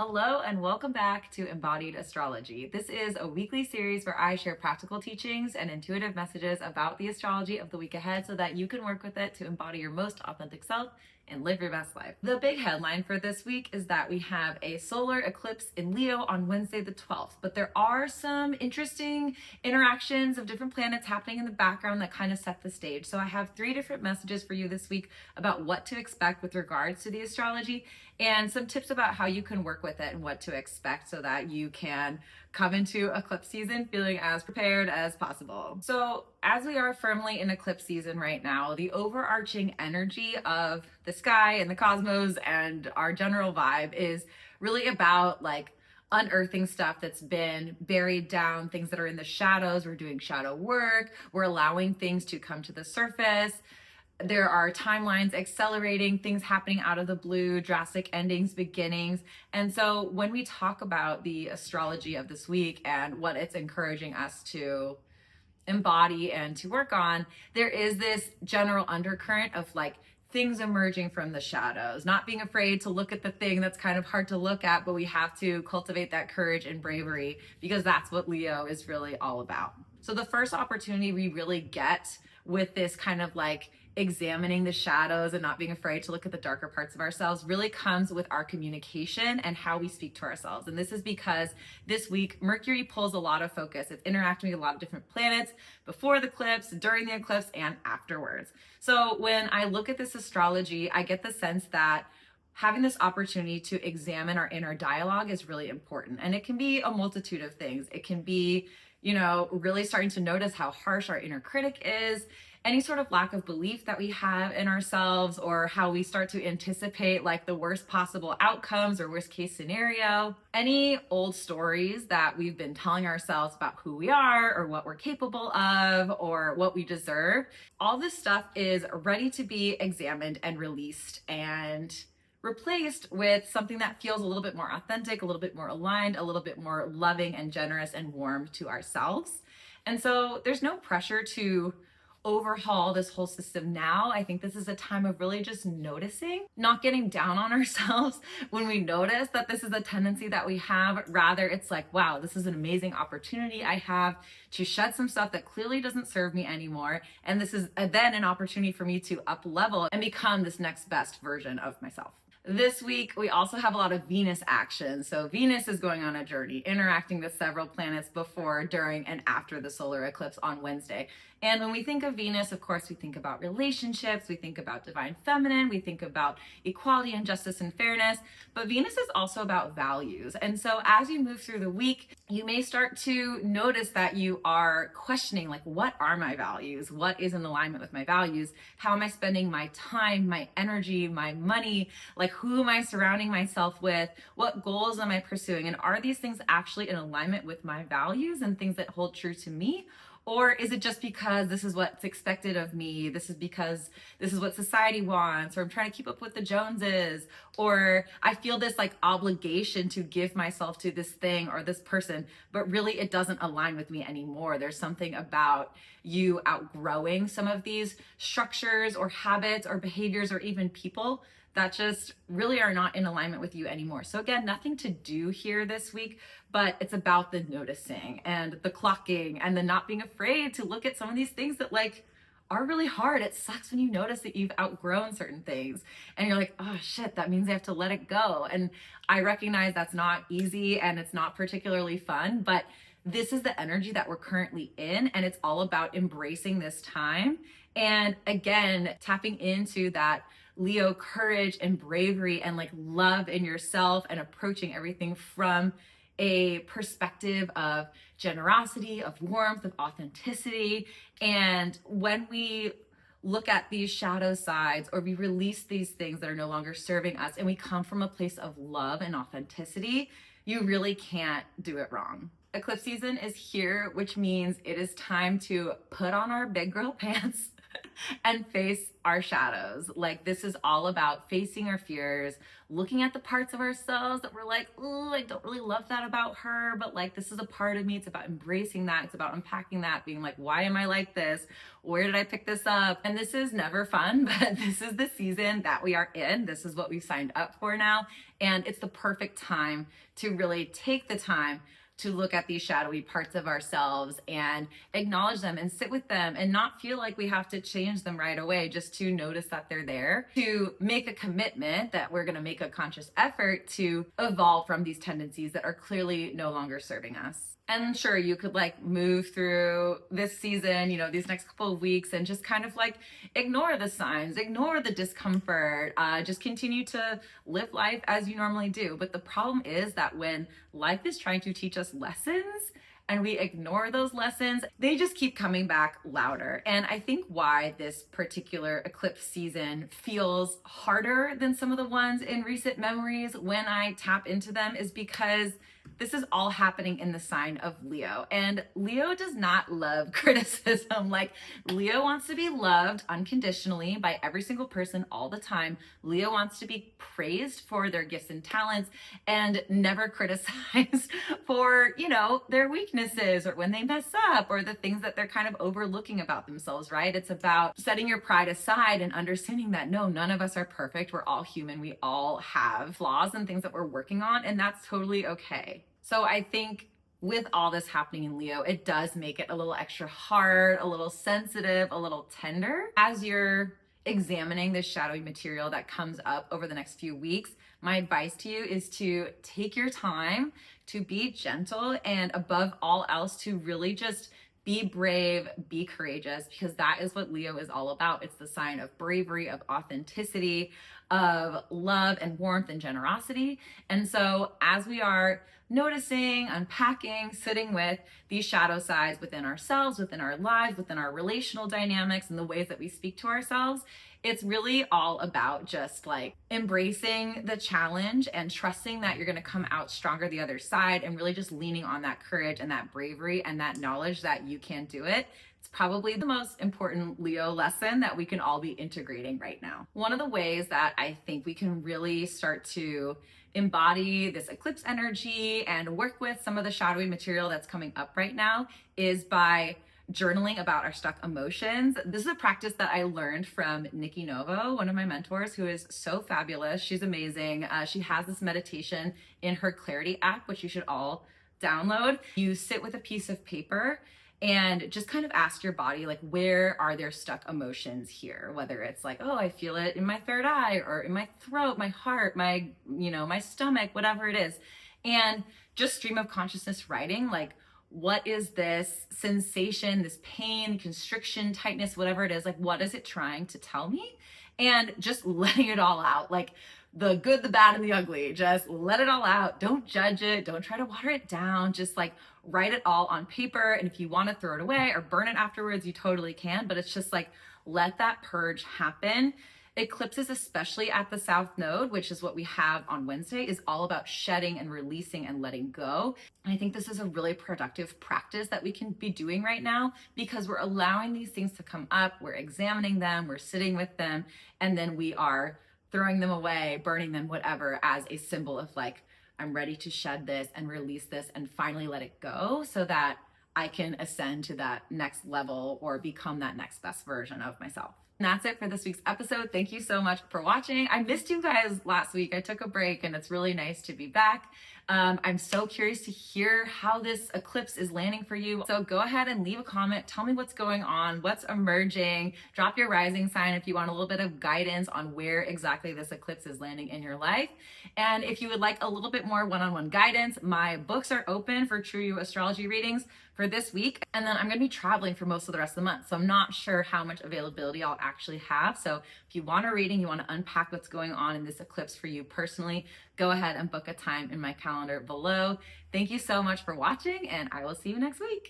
Hello and welcome back to Embodied Astrology. This is a weekly series where I share practical teachings and intuitive messages about the astrology of the week ahead so that you can work with it to embody your most authentic self and live your best life. The big headline for this week is that we have a solar eclipse in Leo on Wednesday the 12th, but there are some interesting interactions of different planets happening in the background that kind of set the stage. So I have 3 different messages for you this week about what to expect with regards to the astrology and some tips about how you can work with it and what to expect so that you can come into eclipse season feeling as prepared as possible. So as we are firmly in eclipse season right now, the overarching energy of the sky and the cosmos and our general vibe is really about like unearthing stuff that's been buried down, things that are in the shadows. We're doing shadow work. We're allowing things to come to the surface. There are timelines accelerating, things happening out of the blue, drastic endings, beginnings. And so when we talk about the astrology of this week and what it's encouraging us to embody and to work on, there is this general undercurrent of like things emerging from the shadows, not being afraid to look at the thing that's kind of hard to look at, but we have to cultivate that courage and bravery because that's what Leo is really all about. So the first opportunity we really get with this kind of like examining the shadows and not being afraid to look at the darker parts of ourselves really comes with our communication and how we speak to ourselves. And this is because this week, Mercury pulls a lot of focus. It's interacting with a lot of different planets before the eclipse, during the eclipse, and afterwards. So when I look at this astrology, I get the sense that having this opportunity to examine our inner dialogue is really important. And it can be a multitude of things. It can be, really starting to notice how harsh our inner critic is, any sort of lack of belief that we have in ourselves, or how we start to anticipate like the worst possible outcomes or worst case scenario, any old stories that we've been telling ourselves about who we are or what we're capable of or what we deserve. All this stuff is ready to be examined and released and replaced with something that feels a little bit more authentic, a little bit more aligned, a little bit more loving and generous and warm to ourselves. And so there's no pressure to overhaul this whole system now. I think this is a time of really just noticing, not getting down on ourselves when we notice that this is a tendency that we have. Rather, it's like, wow, this is an amazing opportunity I have to shed some stuff that clearly doesn't serve me anymore. And this is then an opportunity for me to up level and become this next best version of myself. This week, we also have a lot of Venus action. So Venus is going on a journey, interacting with several planets before, during, and after the solar eclipse on Wednesday. And when we think of Venus, of course, we think about relationships, we think about divine feminine, we think about equality and justice and fairness, but Venus is also about values. And so as you move through the week, you may start to notice that you are questioning, like, what are my values? What is in alignment with my values? How am I spending my time, my energy, my money? Like, who am I surrounding myself with? What goals am I pursuing? And are these things actually in alignment with my values and things that hold true to me? Or is it just because this is what's expected of me? This is because this is what society wants, or I'm trying to keep up with the Joneses, or I feel this like obligation to give myself to this thing or this person, but really it doesn't align with me anymore. There's something about you outgrowing some of these structures or habits or behaviors or even people that just really are not in alignment with you anymore. So again, nothing to do here this week, but it's about the noticing and the clocking and the not being afraid to look at some of these things that like are really hard. It sucks when you notice that you've outgrown certain things and you're like, oh shit, that means I have to let it go. And I recognize that's not easy and it's not particularly fun, but this is the energy that we're currently in, and it's all about embracing this time. And again, tapping into that Leo courage and bravery and like love in yourself and approaching everything from a perspective of generosity, of warmth, of authenticity. And when we look at these shadow sides or we release these things that are no longer serving us and we come from a place of love and authenticity, you really can't do it wrong. Eclipse season is here, which means it is time to put on our big girl pants and face our shadows. Like, this is all about facing our fears, looking at the parts of ourselves that we're like, oh, I don't really love that about her, but like, this is a part of me. It's about embracing that. It's about unpacking that, being like, why am I like this? Where did I pick this up? And this is never fun, but this is the season that we are in. This is what we've signed up for now. And it's the perfect time to really take the time to look at these shadowy parts of ourselves and acknowledge them and sit with them and not feel like we have to change them right away, just to notice that they're there, to make a commitment that we're going to make a conscious effort to evolve from these tendencies that are clearly no longer serving us. And sure, you could like move through this season, you know, these next couple of weeks and just kind of like ignore the signs, ignore the discomfort, just continue to live life as you normally do. But the problem is that when life is trying to teach us lessons and we ignore those lessons, they just keep coming back louder. And I think why this particular eclipse season feels harder than some of the ones in recent memories when I tap into them is because this is all happening in the sign of Leo. And Leo does not love criticism. Like, Leo wants to be loved unconditionally by every single person all the time. Leo wants to be praised for their gifts and talents and never criticized for, you know, their weaknesses or when they mess up or the things that they're kind of overlooking about themselves, right? It's about setting your pride aside and understanding that no, none of us are perfect. We're all human. We all have flaws and things that we're working on, and that's totally okay. So I think with all this happening in Leo, it does make it a little extra hard, a little sensitive, a little tender. As you're examining this shadowy material that comes up over the next few weeks, my advice to you is to take your time, to be gentle, and above all else, to really just be brave, be courageous, because that is what Leo is all about. It's the sign of bravery, of authenticity, of love and warmth and generosity. And so as we are noticing, unpacking, sitting with these shadow sides within ourselves, within our lives, within our relational dynamics and the ways that we speak to ourselves, it's really all about just like embracing the challenge and trusting that you're going to come out stronger the other side, and really just leaning on that courage and that bravery and that knowledge that you can do it. It's probably the most important Leo lesson that we can all be integrating right now. One of the ways that I think we can really start to embody this eclipse energy and work with some of the shadowy material that's coming up right now is by journaling about our stuck emotions. This is a practice that I learned from Nikki Novo, one of my mentors, who is so fabulous. She's amazing. She has this meditation in her Clarity app, which you should all download. You sit with a piece of paper and just kind of ask your body, like, where are there stuck emotions here? Whether it's like, oh, I feel it in my third eye or in my throat, my heart, my, my stomach, whatever it is. And just stream of consciousness writing, like, what is this sensation, this pain, constriction, tightness, whatever it is, like, what is it trying to tell me? And just letting it all out, like the good, the bad, and the ugly. Just let it all out. Don't judge it. Don't try to water it down. Just like write it all on paper. And if you want to throw it away or burn it afterwards, you totally can. But it's just like, let that purge happen. Eclipses, especially at the South Node, which is what we have on Wednesday, is all about shedding and releasing and letting go. And I think this is a really productive practice that we can be doing right now, because we're allowing these things to come up, we're examining them, we're sitting with them, and then we are throwing them away, burning them, whatever, as a symbol of like, I'm ready to shed this and release this and finally let it go so that I can ascend to that next level or become that next best version of myself. And that's it for this week's episode. Thank you so much for watching. I missed you guys last week. I took a break and it's really nice to be back. I'm so curious to hear how this eclipse is landing for you. So go ahead and leave a comment. Tell me what's going on, what's emerging. Drop your rising sign if you want a little bit of guidance on where exactly this eclipse is landing in your life. And if you would like a little bit more one-on-one guidance, my books are open for True You astrology readings for this week. And then I'm going to be traveling for most of the rest of the month. So I'm not sure how much availability I'll actually have. So if you want a reading, you want to unpack what's going on in this eclipse for you personally, go ahead and book a time in my calendar below. Thank you so much for watching, and I will see you next week.